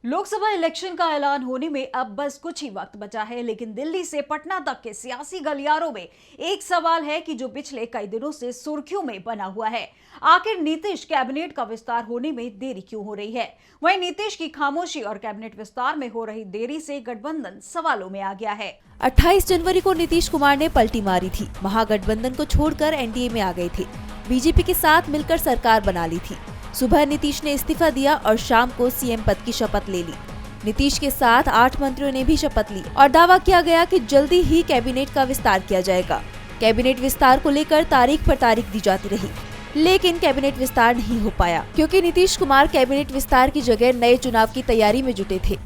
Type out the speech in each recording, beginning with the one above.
Lok Sabha election का ऐलान होने में अब बस कुछ ही वक्त बचा है, लेकिन दिल्ली से पटना तक के सियासी गलियारों में एक सवाल है कि जो पिछले कई दिनों से सुर्खियों में बना हुआ है। आखिर नीतीश कैबिनेट का विस्तार होने में देरी क्यों हो रही है? वहीं नीतीश की खामोशी और कैबिनेट विस्तार में हो रही देरी से गठबंधन सवालों में आ गया है। 28 जनवरी को नीतीश कुमार ने पलटी मारी थी। महागठबंधन को छोड़कर एनडीए में आ गए थे। बीजेपी के साथ मिलकर सरकार बना ली थी। सुबह नीतीश ने इस्तीफा दिया और शाम को सीएम पद की शपथ ले ली। नीतीश के साथ 8 मंत्रियों ने भी शपथ ली और दावा किया गया कि जल्दी ही कैबिनेट का विस्तार किया जाएगा। कैबिनेट विस्तार को लेकर तारीख पर तारीख दी जाती रही, लेकिन कैबिनेट विस्तार नहीं हो पाया क्योंकि नीतीश कुमार कैबिनेट विस्तार की जगह नए चुनाव की तैयारी में जुटे थे।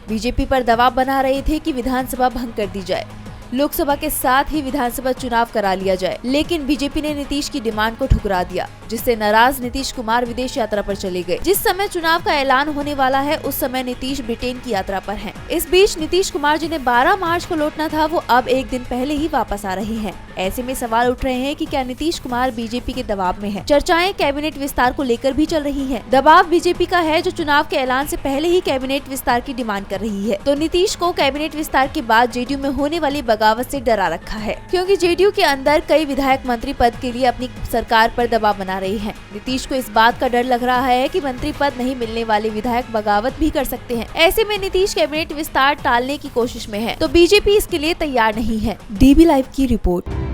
बीजेपी पर दबाव बना रहे थे कि विधानसभा भंग कर दी जाए, लोकसभा के साथ ही विधानसभा चुनाव करा लिया जाए, लेकिन बीजेपी ने नीतीश की डिमांड को ठुकरा दिया, जिससे नाराज नीतीश कुमार विदेश यात्रा पर चले गए। जिस समय चुनाव का ऐलान होने वाला है उस समय नीतीश ब्रिटेन की यात्रा पर हैं। इस बीच नीतीश कुमार जिन्हें 12 मार्च को लौटना था, वो अब एक दिन पहले ही वापस आ रहे हैं। ऐसे में सवाल उठ रहे हैं कि क्या नीतीश कुमार बीजेपी के दबाव में है। चर्चाएं कैबिनेट विस्तार को लेकर भी चल रही है। दबाव बीजेपी का है, जो चुनाव के ऐलान से पहले ही कैबिनेट विस्तार की डिमांड कर रही है। तो नीतीश को कैबिनेट विस्तार के बाद जेडीयू में होने वाली बगावत से डरा रखा है, क्योंकि जेडीयू के अंदर कई विधायक मंत्री पद के लिए अपनी सरकार पर दबाव बना रहे हैं। नीतीश को इस बात का डर लग रहा है कि मंत्री पद नहीं मिलने वाले विधायक बगावत भी कर सकते हैं। ऐसे में नीतीश कैबिनेट विस्तार टालने की कोशिश में है, तो बीजेपी इसके लिए तैयार नहीं है। डीबी लाइव की रिपोर्ट।